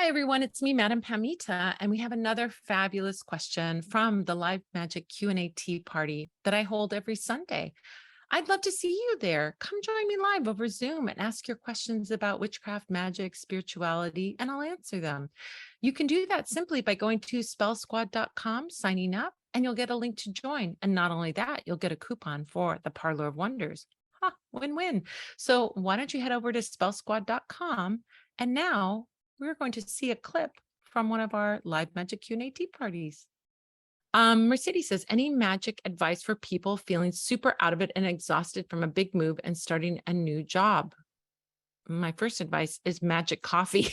Hi, everyone. It's me, Madam Pamita, and we have another fabulous question from the Live Magic Q&A Tea Party that I hold every Sunday. I'd love to see you there. Come join me live over Zoom and ask your questions about witchcraft, magic, spirituality, and I'll answer them. You can do that simply by going to spellsquad.com, signing up, and you'll get a link to join. And not only that, you'll get a coupon for the Parlor of Wonders. Win-win. So why don't you head over to spellsquad.com, and now we're going to see a clip from one of our live magic Q&A tea parties. Mercedes says, any magic advice for people feeling super out of it and exhausted from a big move and starting a new job? My first advice is magic coffee.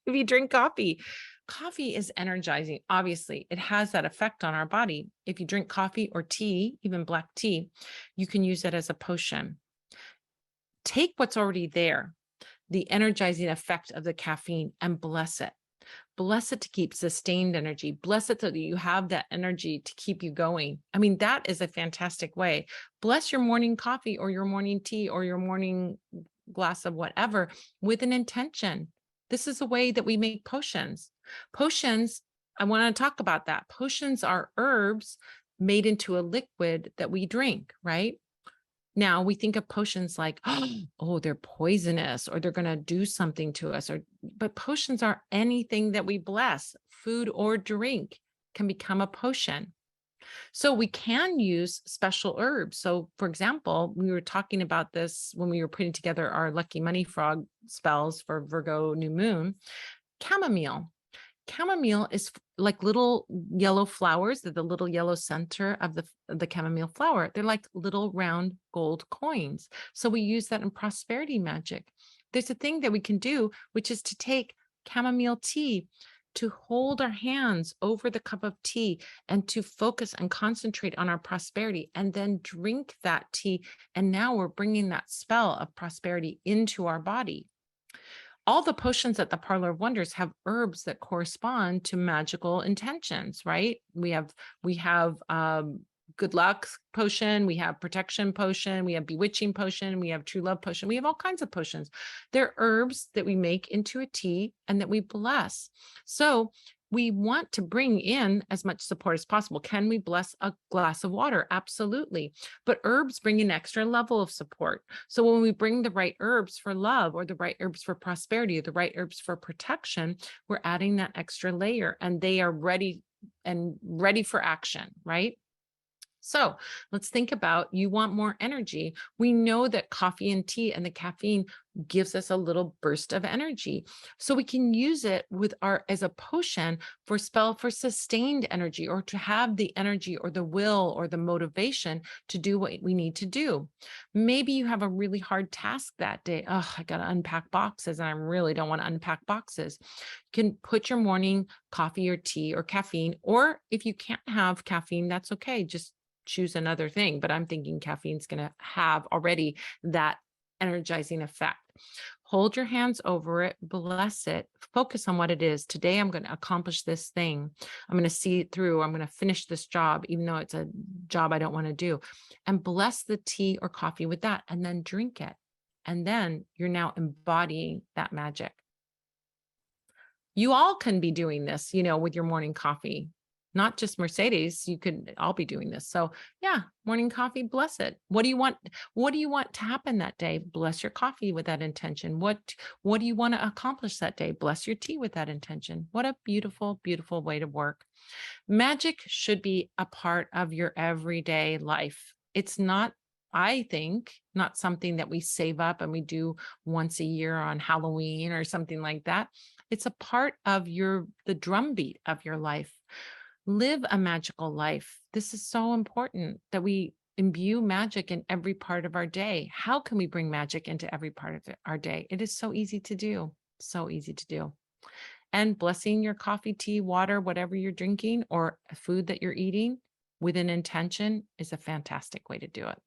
If you drink coffee, coffee is energizing. Obviously, it has that effect on our body. If you drink coffee or tea, even black tea, you can use it as a potion. Take what's already there, the energizing effect of the caffeine, and bless it. Bless it to keep sustained energy. Bless it so that you have that energy to keep you going. I mean, that is a fantastic way. Bless your morning coffee or your morning tea or your morning glass of whatever with an intention. This is a way that we make potions. Potions, I want to talk about that. Potions are herbs made into a liquid that we drink, right? Now we think of potions like, oh, they're poisonous or they're going to do something to us. But potions are anything that we bless. Food or drink can become a potion. So we can use special herbs. So for example, we were talking about this when we were putting together our Lucky Money Frog spells for Virgo New Moon. Chamomile. Chamomile is like little yellow flowers. They're the little yellow center of the chamomile flower. They're like little round gold coins. So we use that in prosperity magic. There's a thing that we can do, which is to take chamomile tea, to hold our hands over the cup of tea and to focus and concentrate on our prosperity, and then drink that tea. And now we're bringing that spell of prosperity into our body. All the potions at the Parlor of Wonders have herbs that correspond to magical intentions, right? We have good luck potion, we have protection potion, we have bewitching potion, we have true love potion, we have all kinds of potions. They're herbs that we make into a tea and that we bless. So we want to bring in as much support as possible. Can we bless a glass of water? Absolutely. But herbs bring an extra level of support. So when we bring the right herbs for love or the right herbs for prosperity or the right herbs for protection, we're adding that extra layer and they are ready for action, right? So let's think about, you want more energy. We know that coffee and tea and the caffeine gives us a little burst of energy. So we can use it as a potion for sustained energy, or to have the energy or the will or the motivation to do what we need to do. Maybe you have a really hard task that day. Oh, I got to unpack boxes and I really don't want to unpack boxes. You can put your morning coffee or tea or caffeine, or if you can't have caffeine, that's okay. Just choose another thing, but I'm thinking caffeine's going to have already that energizing effect. Hold your hands over it, bless it, focus on what it is. Today, I'm going to accomplish this thing. I'm going to see it through. I'm going to finish this job, even though it's a job I don't want to do, and bless the tea or coffee with that, and then drink it. And then you're now embodying that magic. You all can be doing this, with your morning coffee. Not just Mercedes, you could all be doing this. So yeah, morning coffee, bless it. What do you want? What do you want to happen that day? Bless your coffee with that intention. What do you want to accomplish that day? Bless your tea with that intention. What a beautiful, beautiful way to work. Magic should be a part of your everyday life. It's not, I think, not something that we save up and we do once a year on Halloween or something like that. It's a part of the drumbeat of your life. Live a magical life. This is so important that we imbue magic in every part of our day. How can we bring magic into every part of our day? It is so easy to do. So easy to do. And blessing your coffee, tea, water, whatever you're drinking, or food that you're eating with an intention is a fantastic way to do it.